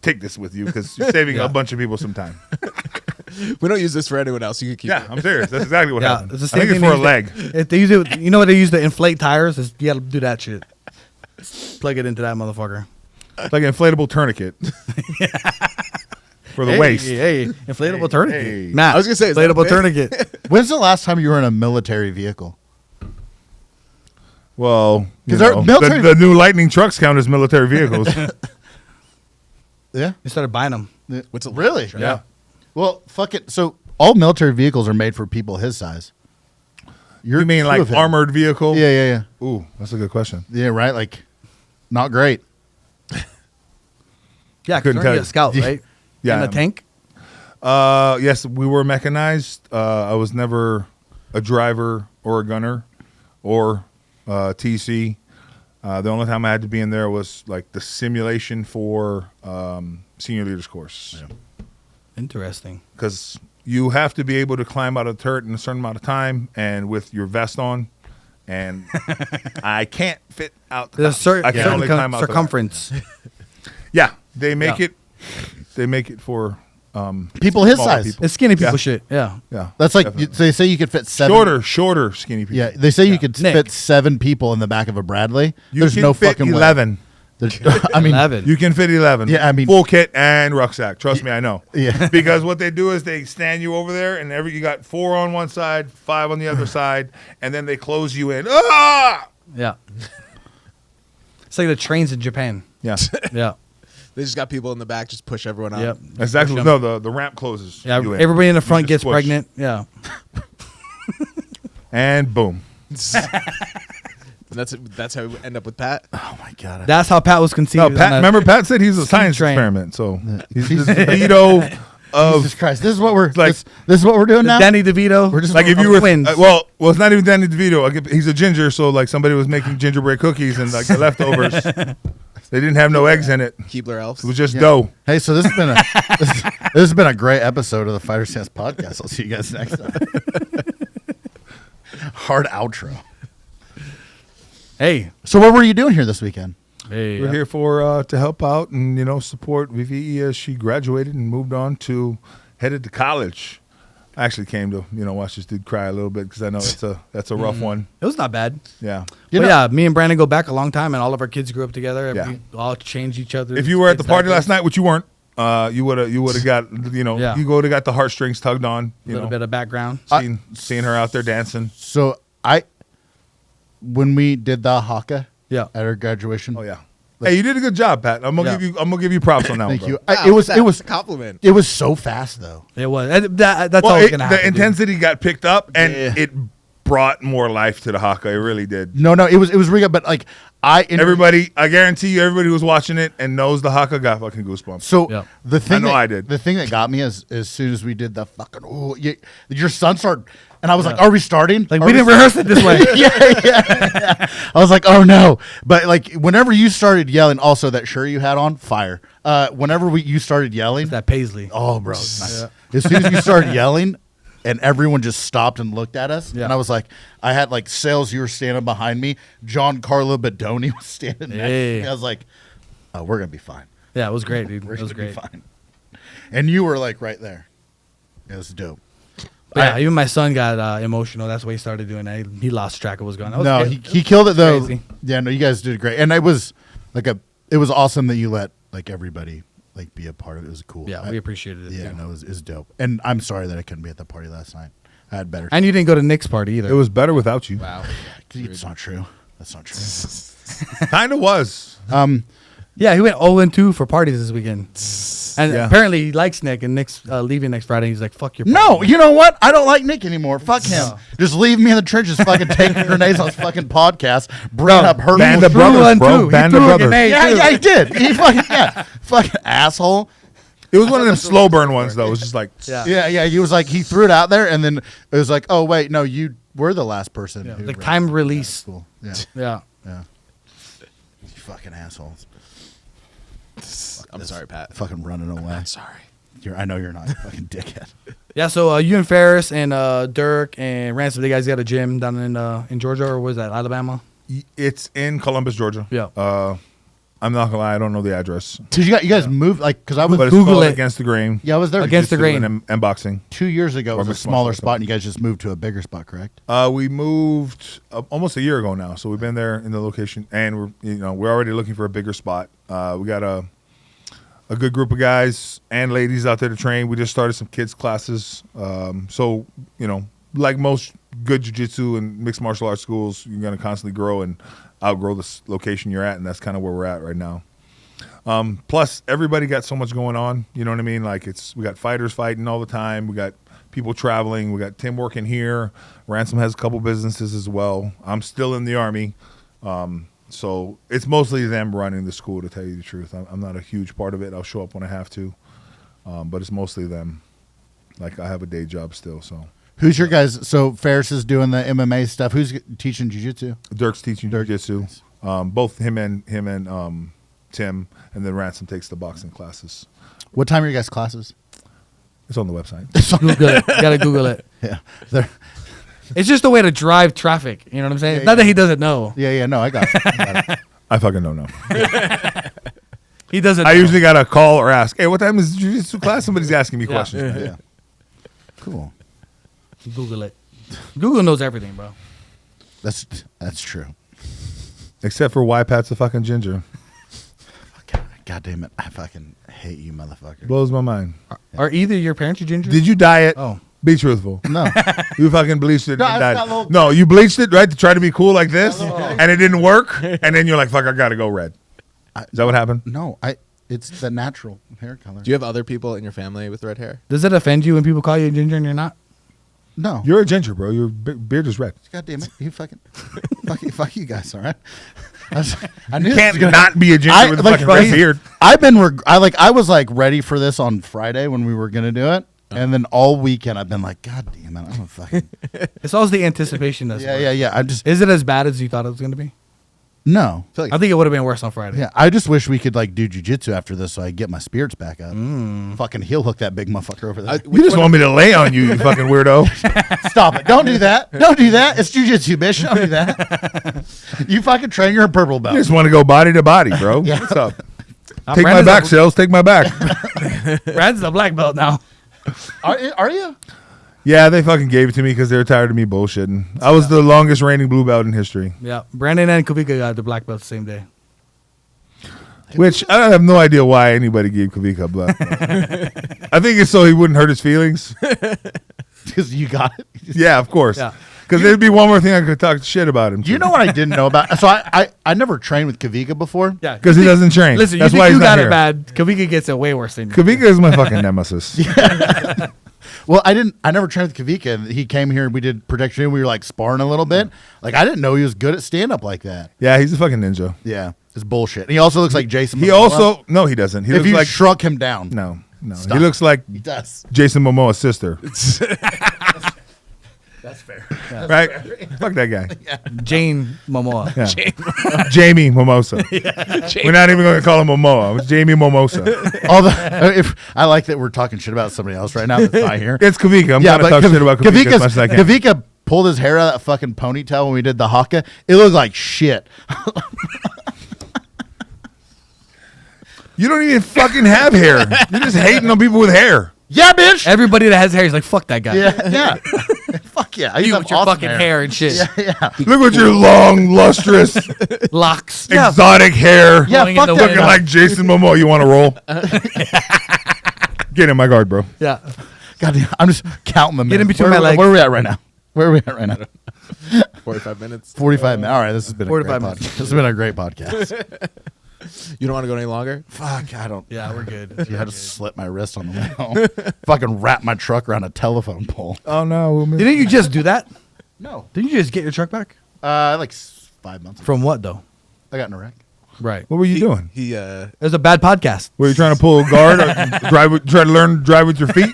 take this with you because you're saving a bunch of people some time." We don't use this for anyone else. You can keep Yeah, it. I'm serious. That's exactly what yeah, happened. it's the I same think it's thing for a they leg. use to- If they use it, you know what they use to inflate tires? Is you got to do that shit. Plug it into that motherfucker. It's like an inflatable tourniquet for the waist. Hey, inflatable tourniquet. hey. Matt, I was gonna say, is that inflatable big? tourniquet. when's the last time you were in a military vehicle? Well, you 'Cause our know, military- the new Lightning trucks count as military vehicles. Yeah. You started buying them. What's a Really? Yeah. Well, fuck it. So all military vehicles are made for people his size. You're You mean two like of him. armored vehicle? Yeah, yeah, Ooh, that's a good question. yeah. Yeah, right. Like, not great. Yeah, Couldn't because you're tell a scout, right? Yeah. In a tank. Yes, we were mechanized. I was never a driver or a gunner or TC. The only time I had to be in there was like the simulation for senior leaders course. Interesting. Because you have to be able to climb out of the turret in a certain amount of time and with your vest on. And I can't fit out the There's a certain, I can only climb out the- circumference. Yeah, they make Yeah. it. They make it for People his smaller size. people. It's skinny people Yeah. shit. Yeah. Yeah, That's like definitely. they say you could fit seven. shorter, skinny people. Yeah, they say you could Nick. fit 7 people in the back of a Bradley. You There's can no fit fucking 11. way. I mean, 11. You can fit 11. Yeah, I mean- full kit and rucksack. Trust me, I know. Yeah. Because what they do is they stand you over there, and you got 4 on one side, 5 on the other side, and then they close you in. Ah! Yeah. It's like the trains in Japan. Yeah. Yeah. They just got people in the back, just push everyone out. Yep. Exactly. No, the ramp closes. Yeah, you in. everybody in the front You gets just push. pregnant. Yeah. And boom. That's how we end up with Pat. Oh my god. That's how Pat was conceived. No, Pat. Remember, Pat said he's a science train. experiment. So he's the DeVito of Jesus Christ. This is what we're like- this is what we're doing now. Danny DeVito. We're just like if you were twins. well, it's not even Danny DeVito. He's a ginger, so like somebody was making gingerbread cookies and like the leftovers, they didn't have no eggs in it. Keebler elves. It was just dough. Hey, so this has been this has been a great episode of the Fighter Stance podcast. I'll see you guys next time. Hard outro. Hey. So what were you doing here this weekend? Hey. We're here for to help out and support Vivi as she graduated and moved on to headed to college. I actually came to watch this dude cry a little bit because I know that's a rough one. It was not bad. Yeah. You But know- yeah, me and Brandon go back a long time, and all of our kids grew up together. And Yeah. we all changed each other. If you were at the party last night, which you weren't, you would have got Yeah. you would have got the heartstrings tugged on. a little bit of background. Seeing her out there dancing. So when we did the haka Yeah. at our graduation. Oh yeah. Hey, you did a good job, Pat. I'm gonna give you props on that one. Thank you. bro. Wow, It was that's a compliment. it was so fast though. It was. That's Well, all it's gonna happen. the intensity got picked up and Yeah. it brought more life to the haka. It really did. No, it was really good. But like Everybody, I guarantee you, everybody who's watching it and knows the haka got fucking goosebumps. So Yeah. the thing know that, I did. The thing that got me is as soon as we did the fucking your son started, and I was like, "Are we starting?" Like Are we didn't rehearse it this way. yeah. I was like, "Oh no!" But like whenever you started yelling, also that shirt you had on, fire. Whenever you started yelling, That Paisley. oh bro, as soon as you started yelling. And everyone just stopped and looked at us. Yeah. And I was like, I had like Sayles, you were standing behind me. John Carlo Bedoni was standing next to Hey. me. I was like, oh, we're going to be fine. Yeah, it was great, dude. We're It was gonna be great. fine. And you were like right there. It was dope. But yeah, even my son got emotional. That's why he started doing that. He lost track of what's going on. That No, was he killed it though. crazy. Yeah, no, you guys did great. And it was like it was awesome that you let like everybody like be a part of it. It was cool. Yeah, we appreciated it. Yeah, too. no, it was dope. And I'm sorry that I couldn't be at the party last night. I had better. And you didn't go to Nick's party either. It was better without you. Wow. It's not true. That's not true. Kind of was. Yeah, he went 0-2 for parties this weekend. And Yeah. apparently he likes Nick, and Nick's leaving next Friday. He's like, fuck your No, party. you know what? I don't like Nick anymore. Fuck him. No. Just leave me in the trenches. Fucking taking grenades on his fucking podcast, bringing up hurtful Band of shit. brothers, one, bro. too. He Band threw of a brothers. grenade. Yeah, he did. He fucking asshole. It was one of them slow burn ones though. It was just like Yeah. Yeah. He was like he threw it out there, and then it was like, oh wait, no, you were the last person. Yeah, who like ran. time release. Cool. Yeah, Yeah. yeah. You fucking assholes. I'm sorry, Pat. Fucking running away. Sorry. I know you're not a fucking dickhead. Yeah, so you and Ferris and Dirk and Ransom, they guys got a gym down in Georgia, or was that Alabama? it's in Columbus, Georgia. Yeah. I'm not gonna lie, I don't know the address, Did you guys moved like because I was but it's Google called it. Against the Grain. yeah I was there Against the Grain. and boxing. 2 years ago. It was Or a mixed smaller martial spot, arts. and you guys just moved to a bigger spot, correct? We moved almost a year ago now, so we've been there in the location, and we're already looking for a bigger spot. We got a good group of guys and ladies out there to train. We just started some kids classes, so like most good jiu-jitsu and mixed martial arts schools, you're going to constantly grow and outgrow the location you're at, and that's kind of where we're at right now. Plus, everybody got so much going on. You know what I mean? Like we got fighters fighting all the time. We got people traveling. We got Tim working here. Ransom has a couple businesses as well. I'm still in the Army. So it's mostly them running the school, to tell you the truth. I'm not a huge part of it. I'll show up when I have to. But it's mostly them. Like I have a day job still, so. Who's your guys? So Ferris is doing the MMA stuff. Who's teaching jiu-jitsu? Dirk's teaching jiu-jitsu. Both him and Tim, and then Ransom takes the boxing classes. What time are your guys' classes? It's on the website. Google it. You gotta Google it. Yeah. They're, It's just a way to drive traffic. You know what I'm saying? Yeah, Not yeah. that he doesn't know. yeah, no, I got it. I got it. I fucking don't know. He doesn't I know. usually got to call or ask, hey, what time is jiu-jitsu class? Somebody's asking me questions. Yeah. Cool. Google it. Google knows everything, bro. That's true. Except for why Pat's a fucking ginger. God damn it. I fucking hate you, motherfucker. Blows my mind. Are either your parents your ginger? Did you dye it? Oh. Be truthful. No. You fucking bleached it. No, and it's dyed got it. little- No, you bleached it, right, to try to be cool like this, and it didn't work, and then you're like, fuck, I got to go red. Is that what happened? No, I It's the natural hair color. Do you have other people in your family with red hair? Does it offend you when people call you a ginger and you're not? No. You're a ginger, bro. Your beard is red. God damn it. You fucking fuck you guys, all right? I knew You this can't was gonna- not be a ginger with a fucking red beard. I've been I was like ready for this on Friday when we were gonna do it, and then all weekend I've been like, God damn it, I'm a fucking It's always the anticipation. yeah. I just Is it as bad as you thought it was going to be? no. I feel like I think it would have been worse on Friday. Yeah, I just wish we could like do jujitsu after this so I get my spirits back up. Fucking heel hook that big motherfucker over there. You just want me to lay on you, you fucking weirdo. Stop it! Don't do that! Don't do that! It's jujitsu, bitch. Don't do that. You fucking train your purple You belt. just want to go body to body, bro. Yeah. What's up? Uh, Take my Brandon's back, a- Sayles. Take my back. Brad's the black belt now. Are you? Yeah, they fucking gave it to me because they were tired of me bullshitting. I was the longest reigning blue belt in history. Yeah, Brandon and Kavika got the black belt the same day. Which I have no idea why anybody gave Kavika a black belt. I think it's so he wouldn't hurt his feelings. Because you got it. Yeah, of course. Yeah. Because there'd be one more thing I could talk shit about him. Do you know what I didn't know about? So I never trained with Kavika before. Yeah, Because he doesn't train. Listen, That's you why think he's you not got here. it bad. Kavika gets it way worse than you. Kavika is my fucking nemesis. Well, I never trained with Kavika. And he came here and we did protection. We were like sparring a little bit. Like I didn't know he was good at stand up like that. Yeah, he's a fucking ninja. Yeah, it's bullshit. And he also looks like Jason. He Momoa. also no, he doesn't. He if looks you like shrunk him down, no. Stop. He looks like he does. Jason Momoa's sister. That's fair. Right? Fuck that guy. Jane Momoa. Yeah. Jamie Mimosa. We're not even going to call him Momoa. It's Jamie Mimosa. Although, if I like that we're talking shit about somebody else right now that's not here. It's Kavika. I'm going to talk shit about Kavika as much as I can. Kavika pulled his hair out of that fucking ponytail when we did the haka. It looked like shit. You don't even fucking have hair. You're just hating on people with hair. Yeah, bitch. Everybody that has hair is like, fuck that guy. Yeah. Fuck yeah. I used You to with have your awesome fucking hair and shit. Yeah. Look at your long, lustrous, Locks. exotic hair. Yeah, Blowing fuck in the that. Looking wind. like Jason Momoa. You want to roll? Get in my guard, bro. Yeah. Goddamn, I'm just counting the minutes. Get in between Where- my legs. Where are we at right now? 45 minutes. 45 minutes. All right, this has been a great 45 podcast. minutes. This has been a great podcast. You don't want to go any longer? Fuck, I don't. Yeah, we're good. You had to slit my wrist on the way home. Fucking wrap my truck around a telephone pole. Oh, no. Didn't you just do that? No. Didn't you just get your truck back? Like 5 months ago. From what, though? I got in a wreck. Right. What were you doing? He It was a bad podcast. Were you trying to pull a guard or try to learn to drive with your feet?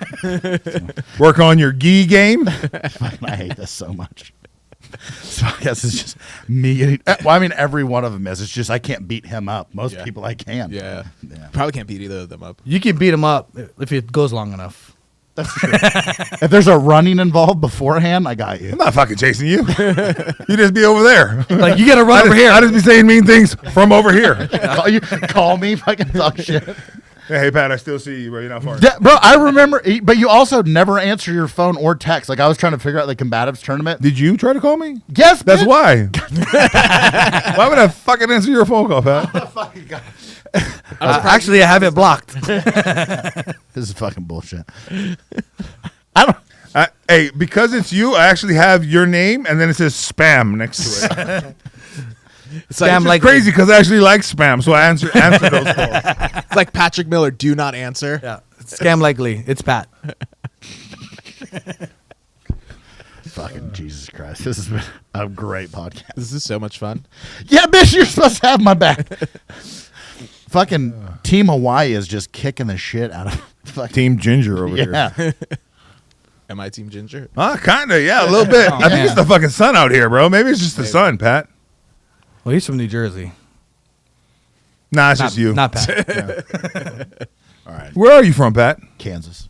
Work on your gi game? Fucking, I hate this so much. This podcast is just me getting. Well, I mean, every one of them is. It's just I can't beat him up. Most Yeah. people I can. yeah. Yeah. Probably can't beat either of them up. You can beat him up if it goes long enough. That's true. If there's a running involved beforehand, I got you. I'm not fucking chasing you. You just be over there. Like, you got to run over here. I just be saying mean things from over here. Call me, fucking talk shit. Hey, Pat, I still see you, bro. You're not far. Bro, I remember, but you also never answer your phone or text. Like I was trying to figure out the combatives tournament. Did you try to call me? Yes, That's bitch. why. Why would I fucking answer your phone call, Pat? Fucking God. Actually, I have it blocked. This is fucking bullshit. I don't. Hey, because it's you, I actually have your name, and then it says spam next to it. It's Spam like, like Crazy because I actually like spam, so I answer those calls. it's like Patrick Miller, do not answer. Yeah. Scam likely. It's Pat. Fucking Jesus Christ. This has been a great podcast. This is so much fun. Yeah, bitch, you're supposed to have my back. Fucking Team Hawaii is just kicking the shit out of fucking Team Ginger over here. Yeah. Am I Team Ginger? Kind of, yeah, a little bit. I think it's the fucking sun out here, bro. Maybe it's just the sun, Pat. Well, he's from New Jersey. Nah, it's just you. Not Pat. All right. Where are you from, Pat? Kansas.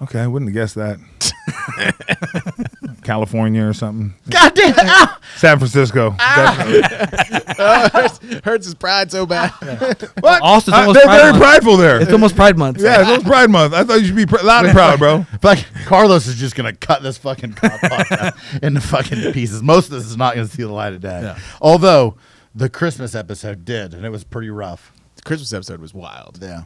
Okay, I wouldn't have guessed that. California or something. God damn it. Ow. San Francisco. Definitely. Hurts his pride so bad. What? Austin's almost they're Pride very Month. prideful there. It's almost Pride Month. Yeah, it's almost Pride Month. I thought you should be loud and proud, bro. Fuck, Carlos is just gonna cut this fucking podcast into fucking pieces. Most of this is not gonna see the light of day. Yeah. Although the Christmas episode did, and it was pretty rough. The Christmas episode was wild. Yeah.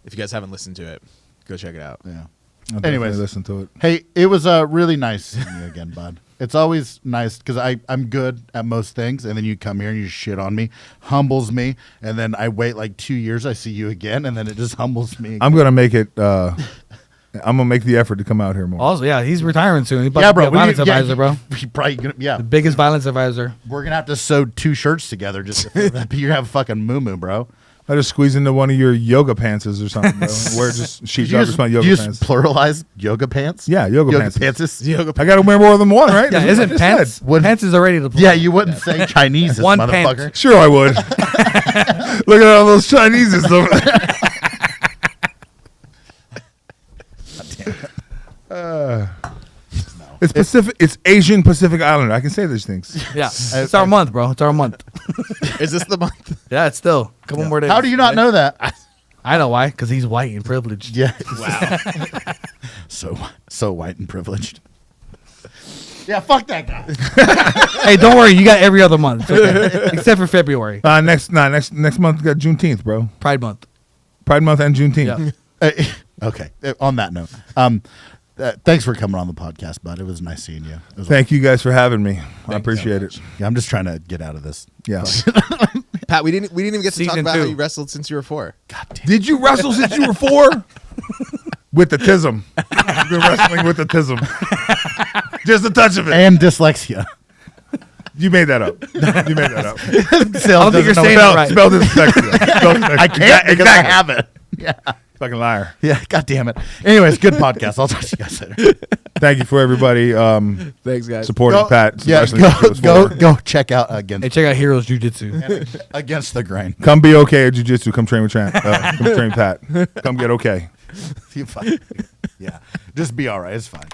If you guys haven't listened to it, go check it out. Yeah. I'll definitely Anyways. listen to it. Hey, it was really nice seeing you again, bud. It's always nice because I'm good at most things, and then you come here and you shit on me, humbles me, and then I wait like 2 years, I see you again, and then it just humbles me. I'm gonna make it. I'm gonna make the effort to come out here more. Also, yeah, he's retiring soon. He's about Yeah, to be bro. a violence advisor, bro. Yeah. The biggest violence advisor. We're gonna have to sew 2 shirts together just to you have a fucking moo bro. I just squeeze into one of your yoga pantses or something, bro. Wear just Sheepdog Response yoga you pants. just pluralize yoga pants? Yeah, yoga pants. Pantses? I gotta wear more than one, right? Yeah, That's what I isn't just pants? said. Pants is already the Yeah, you wouldn't say Chinese, One motherfucker. pant. Sure, I would. Look at all those Chineses. It's Pacific. It's Asian Pacific Islander. I can say these things. Yeah, it's our month, bro. It's our month. Is this the month? Yeah, it's still a couple more days. How do you not know that? I know why. Because he's white and privileged. Yeah. Wow. so white and privileged. Yeah, fuck that guy. Hey, don't worry. You got every other month. Okay. Except for February. Next month we got Juneteenth, bro. Pride month. Pride month and Juneteenth. Yeah. Okay. On that note, thanks for coming on the podcast, bud. It was nice seeing you. It was Thank you guys for having me. I appreciate it. Yeah, I'm just trying to get out of this. Yeah. Pat, we didn't even get to talk Season about how 2. you wrestled since you were 4. God damn. Did you wrestle since you were 4? With the tism. You've been wrestling with the tism. Just a touch of it. And dyslexia. You made that up. You made that up. Sayles I don't think you're doesn't know saying what- it right. Spell dyslexia. I can't because I have it. Yeah. Fucking liar. Yeah. God damn it. Anyways, good podcast. I'll talk to you guys later. Thank you for everybody Thanks, guys. supporting Pat. Yeah. Wrestling Studios 4. Go check out Hey, against check out Heroes Jiu-Jitsu. against the grain. Come be okay at jiu-jitsu. Come train with Trent. Come train with Pat. Come get okay. Yeah. Just be all right. It's fine.